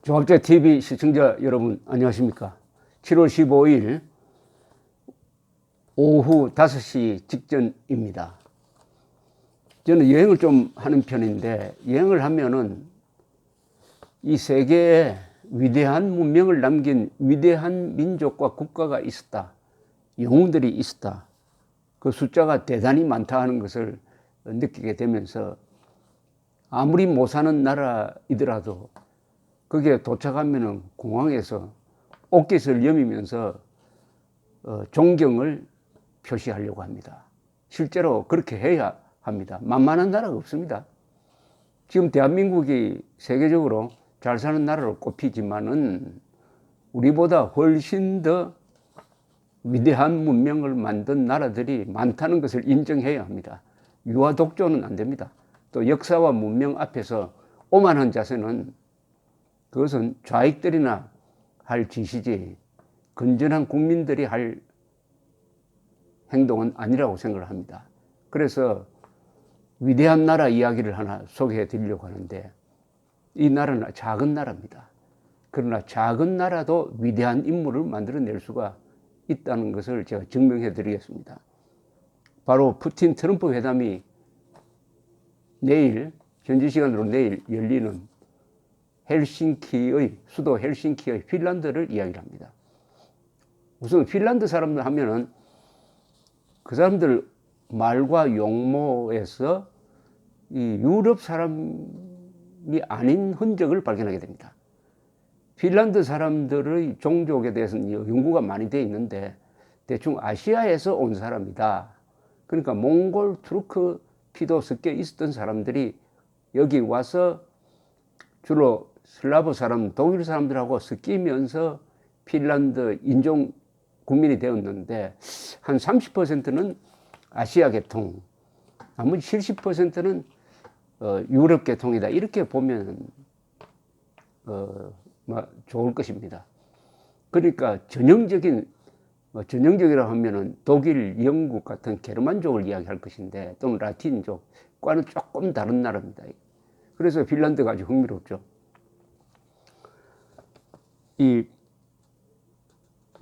조합제TV 시청자 여러분 안녕하십니까. 7월 15일 오후 5시 직전입니다. 저는 여행을 좀 하는 편인데, 여행을 하면은 이 세계에 위대한 문명을 남긴 위대한 민족과 국가가 있었다, 영웅들이 있었다, 그 숫자가 대단히 많다 하는 것을 느끼게 되면서, 아무리 못 사는 나라이더라도 거기에 도착하면은 공항에서 옷깃을 여미면서 존경을 표시하려고 합니다. 실제로 그렇게 해야 합니다. 만만한 나라가 없습니다. 지금 대한민국이 세계적으로 잘 사는 나라로 꼽히지만은 우리보다 훨씬 더 위대한 문명을 만든 나라들이 많다는 것을 인정해야 합니다. 유아 독조는 안 됩니다. 또 역사와 문명 앞에서 오만한 자세는, 그것은 좌익들이나 할 짓이지 건전한 국민들이 할 행동은 아니라고 생각을 합니다. 그래서 위대한 나라 이야기를 하나 소개해 드리려고 하는데, 이 나라는 작은 나라입니다. 그러나 작은 나라도 위대한 인물을 만들어낼 수가 있다는 것을 제가 증명해 드리겠습니다. 바로 푸틴 트럼프 회담이 내일, 현지 시간으로 내일 열리는 헬싱키의, 수도 헬싱키의 핀란드를 이야기를 합니다. 우선 핀란드 사람들 하면은 그 사람들 말과 용모에서 이 유럽 사람이 아닌 흔적을 발견하게 됩니다. 핀란드 사람들의 종족에 대해서는 연구가 많이 되어 있는데, 대충 아시아에서 온 사람이다. 그러니까 몽골, 투르크 피도 섞여 있었던 사람들이 여기 와서 주로 슬라브 사람, 독일 사람들하고 섞이면서 핀란드 인종 국민이 되었는데, 한 30%는 아시아 계통, 나머지 70%는 유럽 계통이다. 이렇게 보면 좋을 것입니다. 그러니까 전형적이라고 하면은 독일, 영국 같은 게르만족을 이야기할 것인데, 또는 라틴족과는 조금 다른 나라입니다. 그래서 핀란드가 아주 흥미롭죠. 이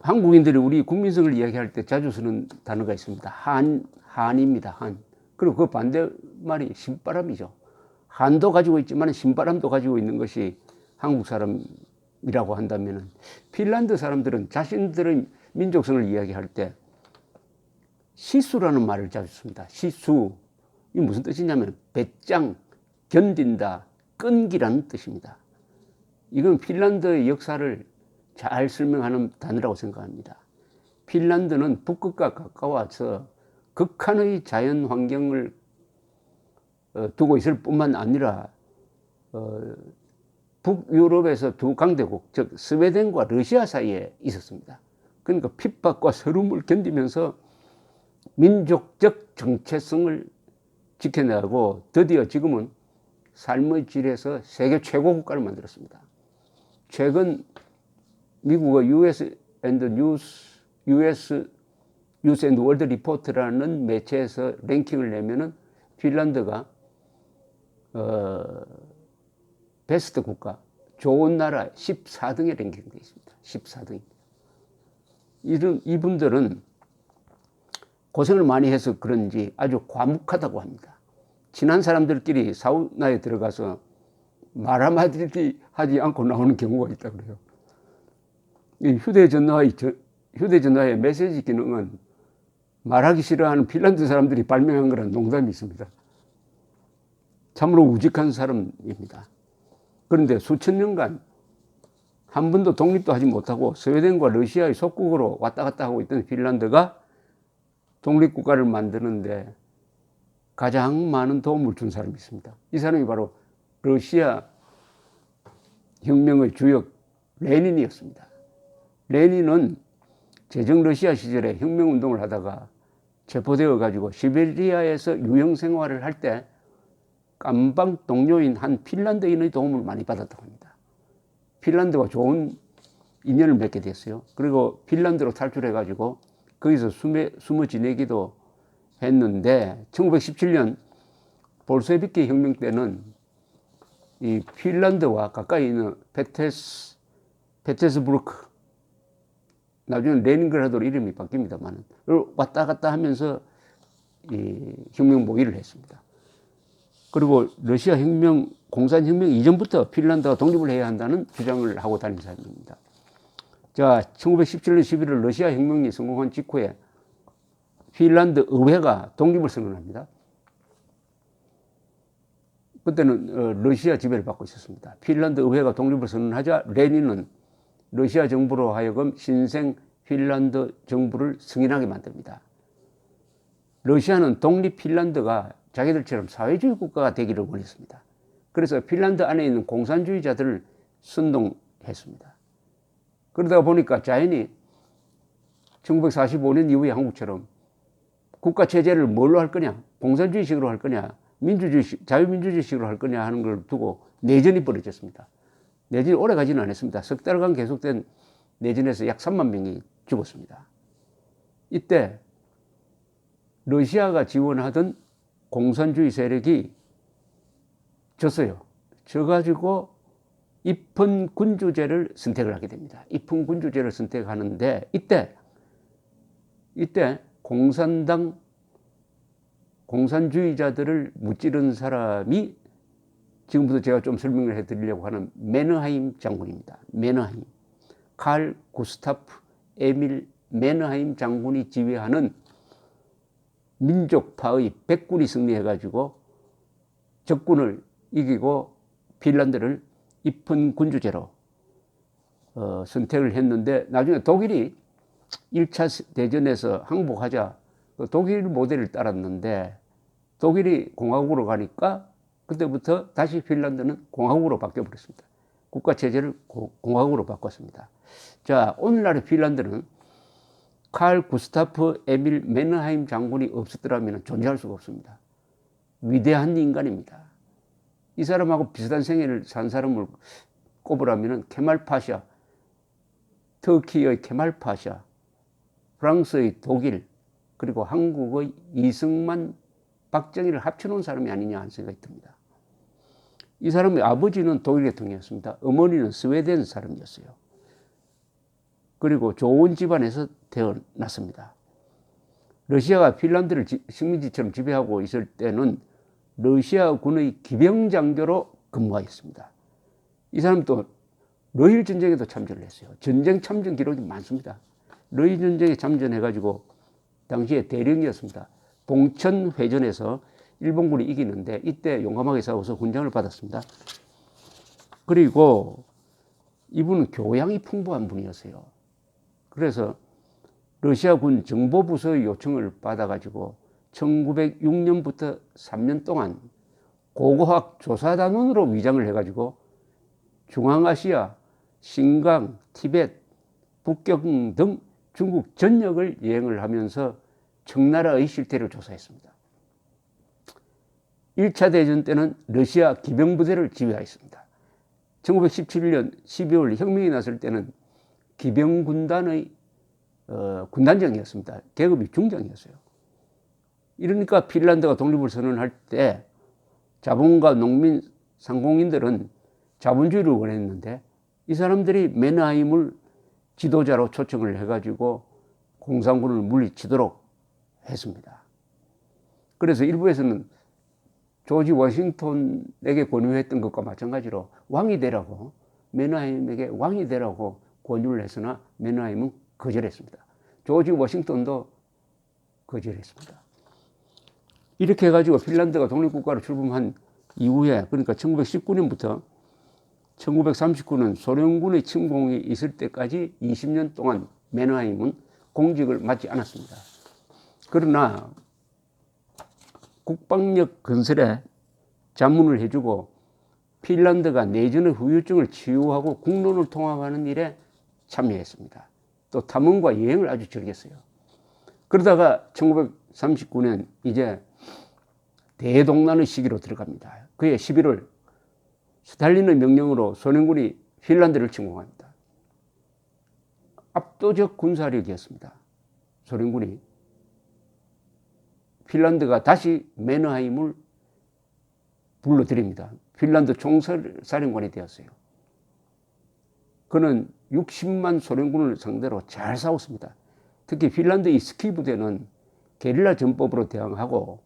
한국인들이 우리 국민성을 이야기할 때 자주 쓰는 단어가 있습니다. 한입니다. 한. 그리고 그 반대말이 신바람이죠. 한도 가지고 있지만 신바람도 가지고 있는 것이 한국 사람이라고 한다면, 핀란드 사람들은 자신들의 민족성을 이야기할 때 시수라는 말을 자주 씁니다. 시수. 이 무슨 뜻이냐면 배짱, 견딘다, 끈기라는 뜻입니다. 이건 핀란드의 역사를 잘 설명하는 단어라고 생각합니다. 핀란드는 북극과 가까워서 극한의 자연 환경을 두고 있을 뿐만 아니라 북유럽에서 두 강대국, 즉 스웨덴과 러시아 사이에 있었습니다. 그러니까 핍박과 서름을 견디면서 민족적 정체성을 지켜내고 드디어 지금은 삶의 질에서 세계 최고 국가를 만들었습니다. 최근 미국의 US and 월드 리포트라는 매체에서 랭킹을 내면은 핀란드가 베스트 국가, 좋은 나라 14등에 랭킹되어 있습니다. 14등. 이분들은 고생을 많이 해서 그런지 아주 과묵하다고 합니다. 친한 사람들끼리 사우나에 들어가서 말 한마디 하지 않고 나오는 경우가 있다고 그래요. 이 휴대전화의 메시지 기능은 말하기 싫어하는 핀란드 사람들이 발명한 거라는 농담이 있습니다. 참으로 우직한 사람입니다. 그런데 수천 년간 한 번도 독립도 하지 못하고 스웨덴과 러시아의 속국으로 왔다 갔다 하고 있던 핀란드가 독립국가를 만드는데 가장 많은 도움을 준 사람이 있습니다. 이 사람이 바로 러시아 혁명의 주역 레닌이었습니다. 레닌은 제정 러시아 시절에 혁명운동을 하다가 체포되어 가지고 시베리아에서 유형 생활을 할 때 깜방 동료인 한 핀란드인의 도움을 많이 받았다고 합니다. 핀란드와 좋은 인연을 맺게 됐어요. 그리고 핀란드로 탈출해 가지고 거기서 숨어 지내기도 했는데, 1917년 볼셰비키 혁명 때는 이 핀란드와 가까이 있는 페테스부르크, 나중에 레닌그라드로 이름이 바뀝니다만 왔다 갔다 하면서 이 혁명 모의를 했습니다. 그리고 러시아 혁명, 공산혁명 이전부터 핀란드가 독립을 해야 한다는 주장을 하고 다닌 사람입니다. 자, 1917년 11월 러시아 혁명이 성공한 직후에 핀란드 의회가 독립을 선언합니다. 그때는 러시아 지배를 받고 있었습니다. 핀란드 의회가 독립을 선언하자 레닌은 러시아 정부로 하여금 신생 핀란드 정부를 승인하게 만듭니다. 러시아는 독립 핀란드가 자기들처럼 사회주의 국가가 되기를 원했습니다. 그래서 핀란드 안에 있는 공산주의자들을 선동했습니다. 그러다 보니까 자연히 1945년 이후에 한국처럼 국가체제를 뭘로 할 거냐, 공산주의식으로 할 거냐, 민주주의식, 자유민주주의식으로 할 거냐 하는 걸 두고 내전이 벌어졌습니다. 내전이 오래 가지는 않았습니다. 석 달간 계속된 내전에서 약 3만 명이 죽었습니다. 이때 러시아가 지원하던 공산주의 세력이 졌어요. 져가지고 입헌군주제를 선택을 하게 됩니다. 입헌군주제를 선택하는데 이때 공산당 공산주의자들을 무찌른 사람이 지금부터 제가 좀 설명을 해드리려고 하는 메너하임 장군입니다. 메너하임, 칼 구스타프 에밀 메너하임 장군이 지휘하는 민족파의 백군이 승리해가지고 적군을 이기고 핀란드를 입헌군주제로 선택을 했는데 나중에 독일이 1차 대전에서 항복하자 독일 모델을 따랐는데 독일이 공화국으로 가니까 그때부터 다시 핀란드는 공화국으로 바뀌어버렸습니다. 국가체제를 공화국으로 바꿨습니다. 자, 오늘날의 핀란드는 칼 구스타프 에밀 메너하임 장군이 없었더라면 존재할 수가 없습니다. 위대한 인간입니다. 이 사람하고 비슷한 생애를 산 사람을 꼽으라면 케말 파샤, 터키의 케말 파샤, 프랑스의 독일, 그리고 한국의 이승만, 박정희를 합쳐놓은 사람이 아니냐 하는 생각이 듭니다. 이 사람의 아버지는 독일 계통이었습니다. 어머니는 스웨덴 사람이었어요. 그리고 좋은 집안에서 태어났습니다. 러시아가 핀란드를 식민지처럼 지배하고 있을 때는 러시아군의 기병장교로 근무하였습니다. 이 사람도 러일 전쟁에도 참전을 했어요. 전쟁 참전 기록이 많습니다. 러일 전쟁에 참전해가지고 당시에 대령이었습니다. 봉천회전에서 일본군이 이기는데 이때 용감하게 싸워서 훈장을 받았습니다. 그리고 이분은 교양이 풍부한 분이었어요. 그래서 러시아군 정보부서의 요청을 받아가지고 1906년부터 3년 동안 고고학 조사단원으로 위장을 해가지고 중앙아시아, 신강, 티벳, 북경 등 중국 전역을 여행을 하면서 청나라의 실태를 조사했습니다. 1차 대전 때는 러시아 기병부대를 지휘하였습니다. 1917년 12월 혁명이 났을 때는 기병군단의 군단장이었습니다. 계급이 중장이었어요. 이러니까 핀란드가 독립을 선언할 때 자본가, 농민, 상공인들은 자본주의를 원했는데 이 사람들이 메너하임을 지도자로 초청을 해가지고 공산군을 물리치도록 했습니다. 그래서 일부에서는 조지 워싱턴에게 권유했던 것과 마찬가지로 왕이 되라고, 메너하임에게 왕이 되라고 권유를 했으나 메너하임은 거절했습니다. 조지 워싱턴도 거절했습니다. 이렇게 해가지고 핀란드가 독립국가로 출범한 이후에, 그러니까 1919년부터 1939년 소련군의 침공이 있을 때까지 20년 동안 메너하임은 공직을 맡지 않았습니다. 그러나 국방력 건설에 자문을 해주고 핀란드가 내전의 후유증을 치유하고 국론을 통합하는 일에 참여했습니다. 또 탐험과 여행을 아주 즐겼어요. 그러다가 1939년 이제 대동란의 시기로 들어갑니다. 그해 11월 스탈린의 명령으로 소련군이 핀란드를 침공합니다. 압도적 군사력이었습니다. 소련군이. 핀란드가 다시 메너하임을 불러드립니다. 핀란드 총사령관이 되었어요. 그는 60만 소련군을 상대로 잘 싸웠습니다. 특히 핀란드의 스키 부대는 게릴라 전법으로 대항하고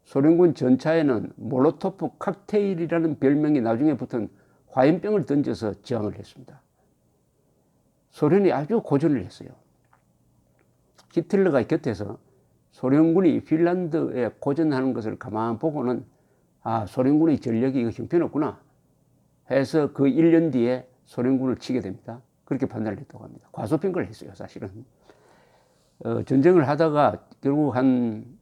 소련군 전차에는 몰로토프 칵테일이라는 별명이 나중에 붙은 화염병을 던져서 저항을 했습니다. 소련이 아주 고전을 했어요. 히틀러가 곁에서 소련군이 핀란드에 고전하는 것을 가만 보고는 소련군의 전력이 형편없구나 해서 그 1년 뒤에 소련군을 치게 됩니다. 그렇게 판단을 했다고 합니다. 과소평가를 했어요, 사실은. 전쟁을 하다가 결국 한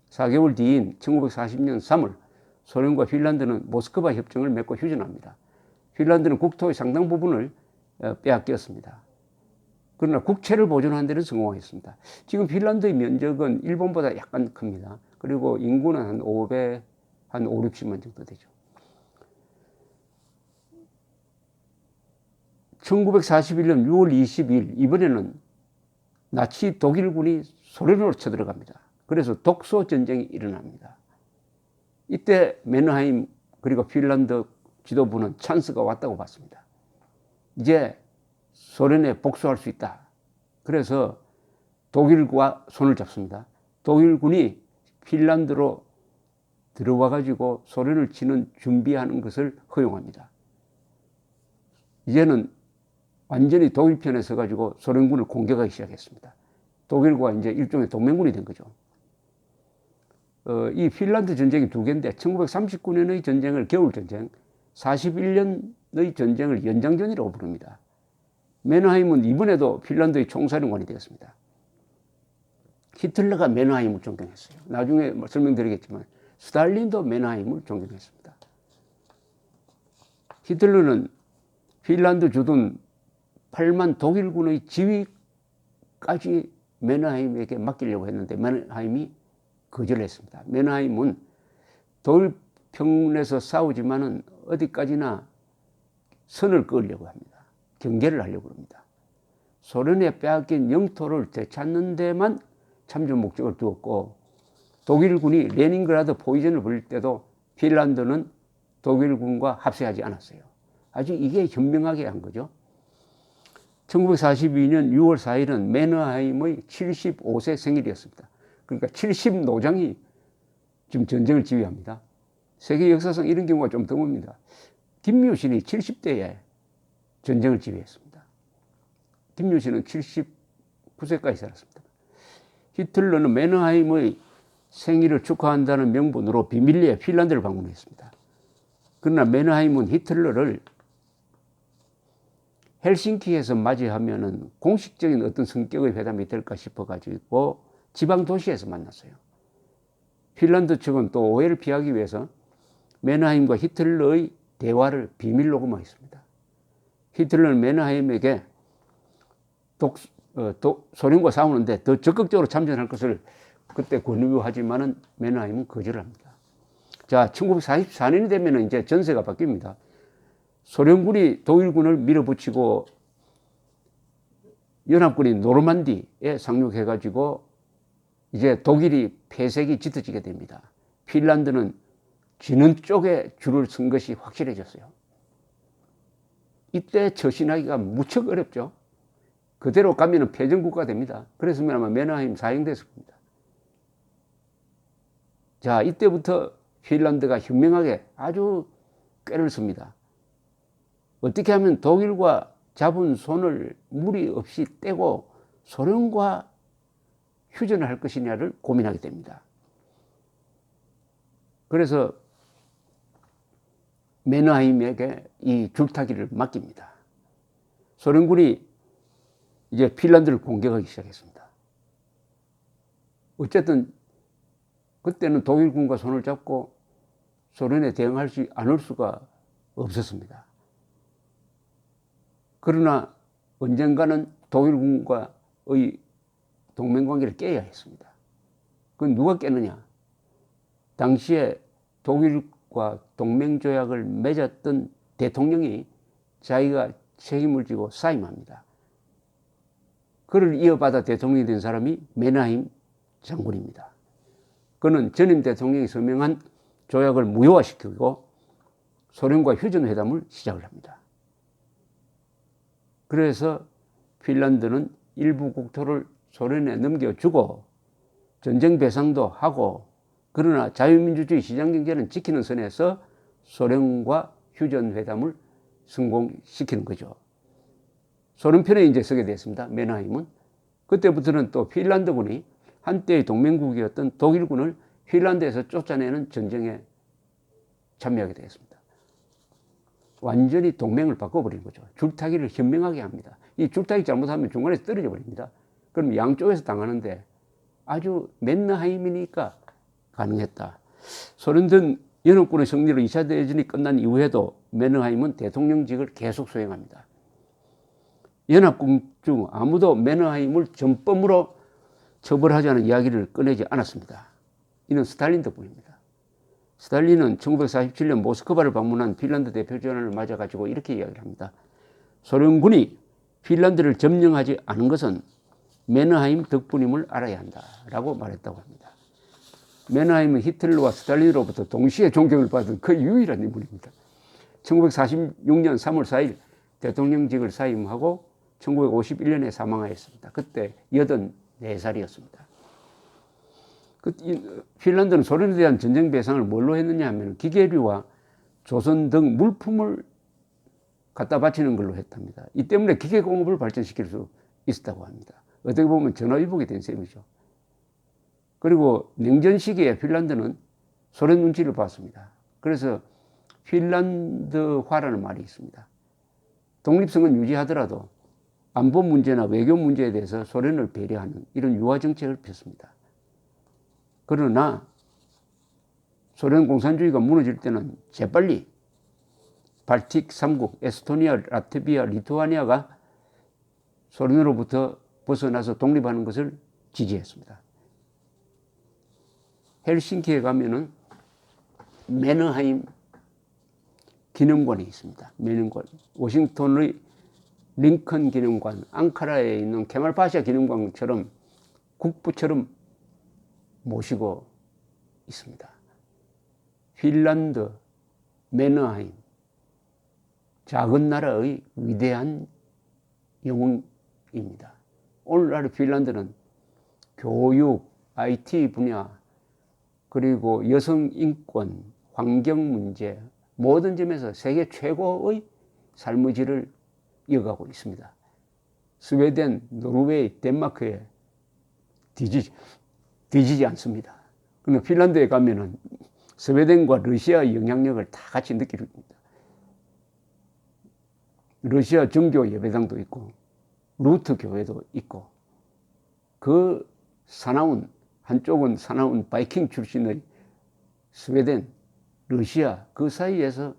4개월 뒤인 1940년 3월 소련과 핀란드는 모스크바 협정을 맺고 휴전합니다. 핀란드는 국토의 상당 부분을 빼앗겼습니다. 그러나 국채를 보존하는 데는 성공했습니다. 지금 핀란드의 면적은 일본보다 약간 큽니다. 그리고 인구는 한 5, 60만 정도 되죠. 1941년 6월 22일 이번에는 나치 독일군이 소련으로 쳐들어갑니다. 그래서 독소 전쟁이 일어납니다. 이때 맨하임 그리고 핀란드 지도부는 찬스가 왔다고 봤습니다. 이제 소련에 복수할 수 있다. 그래서 독일과 손을 잡습니다. 독일군이 핀란드로 들어와 가지고 소련을 치는 준비하는 것을 허용합니다. 이제는 완전히 독일 편에 서 가지고 소련군을 공격하기 시작했습니다. 독일과 이제 일종의 동맹군이 된 거죠. 이 핀란드 전쟁이 두 개인데 1939년의 전쟁을 겨울전쟁, 41년의 전쟁을 연장전이라고 부릅니다. 맨하임은 이번에도 핀란드의 총사령관이 되었습니다. 히틀러가 맨하임을 존경했어요. 나중에 설명드리겠지만 스탈린도 맨하임을 존경했습니다. 히틀러는 핀란드 주둔 8만 독일군의 지휘까지 맨하임에게 맡기려고 했는데 맨하임이 거절했습니다. 맨하임은 독일 편에서 싸우지만은 어디까지나 선을 그으려고 합니다. 경계를 하려고 합니다. 소련에 빼앗긴 영토를 되찾는 데만 참전 목적을 두었고 독일군이 레닌그라드 포위전을 벌일 때도 핀란드는 독일군과 합세하지 않았어요. 아주 이게 현명하게 한 거죠. 1942년 6월 4일은 맨하임의 75세 생일이었습니다. 그러니까 70노장이 지금 전쟁을 지휘합니다. 세계 역사상 이런 경우가 좀 드뭅니다. 김유신이 70대에 전쟁을 지휘했습니다. 김유신은 79세까지 살았습니다. 히틀러는 맨하임의 생일을 축하한다는 명분으로 비밀리에 핀란드를 방문했습니다. 그러나 맨하임은 히틀러를 헬싱키에서 맞이하면은 공식적인 어떤 성격의 회담이 될까 싶어가지고 지방 도시에서 만났어요. 핀란드 측은 또 오해를 피하기 위해서 맨하임과 히틀러의 대화를 비밀 녹음하였습니다. 히틀러는 맨하임에게 소련과 싸우는데 더 적극적으로 참전할 것을 그때 권유하지만은 맨하임은 거절합니다. 자, 1944년이 되면 이제 전세가 바뀝니다. 소련군이 독일군을 밀어붙이고 연합군이 노르만디에 상륙해가지고 이제 독일이 폐색이 짙어지게 됩니다. 핀란드는 지는 쪽에 줄을 쓴 것이 확실해졌어요. 이때 처신하기가 무척 어렵죠. 그대로 가면 패전국가 됩니다. 그랬으면 아마 맨하임 사형됐을 겁니다. 자, 이때부터 핀란드가 현명하게 아주 꾀를 씁니다. 어떻게 하면 독일과 잡은 손을 무리 없이 떼고 소련과 휴전을 할 것이냐를 고민하게 됩니다. 그래서 맨하임에게 이 줄타기를 맡깁니다. 소련군이 이제 핀란드를 공격하기 시작했습니다. 어쨌든 그때는 독일군과 손을 잡고 소련에 대응하지 않을 수가 없었습니다. 그러나 언젠가는 독일군과의 동맹관계를 깨야 했습니다. 그건 누가 깨느냐? 당시에 독일과 동맹조약을 맺었던 대통령이 자기가 책임을 지고 사임합니다. 그를 이어받아 대통령이 된 사람이 맨하임 장군입니다. 그는 전임 대통령이 서명한 조약을 무효화시키고 소련과 휴전회담을 시작을 합니다. 그래서 핀란드는 일부 국토를 소련에 넘겨주고 전쟁 배상도 하고, 그러나 자유민주주의 시장경제는 지키는 선에서 소련과 휴전회담을 성공시키는 거죠. 소련 편에 이제 서게 됐습니다. 메나하임은. 그때부터는 또 핀란드군이 한때의 동맹국이었던 독일군을 핀란드에서 쫓아내는 전쟁에 참여하게 되었습니다. 완전히 동맹을 바꿔버린 거죠. 줄타기를 현명하게 합니다. 이 줄타기 잘못하면 중간에서 떨어져 버립니다. 그럼 양쪽에서 당하는데 아주 맨너하임이니까 가능했다. 소련전 연합군의 승리로 2차 대전이 끝난 이후에도 메너하임은 대통령직을 계속 수행합니다. 연합군 중 아무도 메너하임을 전범으로 처벌하자는 이야기를 꺼내지 않았습니다. 이는 스탈린 덕분입니다. 스탈린은 1947년 모스크바를 방문한 핀란드 대표전을 맞아가지고 이렇게 이야기를 합니다. 소련군이 핀란드를 점령하지 않은 것은 메너하임 덕분임을 알아야 한다라고 말했다고 합니다. 메너하임은 히틀러와 스탈린으로부터 동시에 존경을 받은 그 유일한 인물입니다. 1946년 3월 4일 대통령직을 사임하고 1951년에 사망하였습니다. 그때 84살이었습니다. 핀란드는 소련에 대한 전쟁 배상을 뭘로 했느냐 하면 기계류와 조선 등 물품을 갖다 바치는 걸로 했답니다. 이 때문에 기계공업을 발전시킬 수 있었다고 합니다. 어떻게 보면 전화위복이 된 셈이죠. 그리고 냉전 시기에 핀란드는 소련 눈치를 봤습니다. 그래서 핀란드화라는 말이 있습니다. 독립성은 유지하더라도 안보 문제나 외교 문제에 대해서 소련을 배려하는 이런 유화 정책을 폈습니다. 그러나 소련 공산주의가 무너질 때는 재빨리 발틱 3국, 에스토니아, 라트비아, 리투아니아가 소련으로부터 벗어나서 독립하는 것을 지지했습니다. 헬싱키에 가면은 메너하임 기념관이 있습니다. 메너관. 워싱턴의 링컨 기념관, 앙카라에 있는 케말파샤 기념관처럼 국부처럼 모시고 있습니다. 핀란드, 메너하임. 작은 나라의 위대한 영웅입니다. 오늘날 핀란드는 교육, IT 분야, 그리고 여성 인권, 환경 문제, 모든 점에서 세계 최고의 삶의 질을 이어가고 있습니다. 스웨덴, 노르웨이, 덴마크에 뒤지지 않습니다. 그러나 핀란드에 가면은 스웨덴과 러시아의 영향력을 다 같이 느끼게 됩니다. 러시아 정교 예배당도 있고 루트 교회도 있고, 그 사나운, 한쪽은 사나운 바이킹 출신의 스웨덴, 러시아, 그 사이에서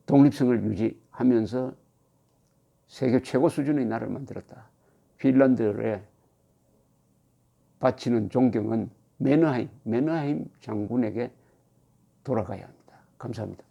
독립성을 유지하면서 세계 최고 수준의 나라를 만들었다. 핀란드에 바치는 존경은 메너하임 장군에게 돌아가야 합니다. 감사합니다.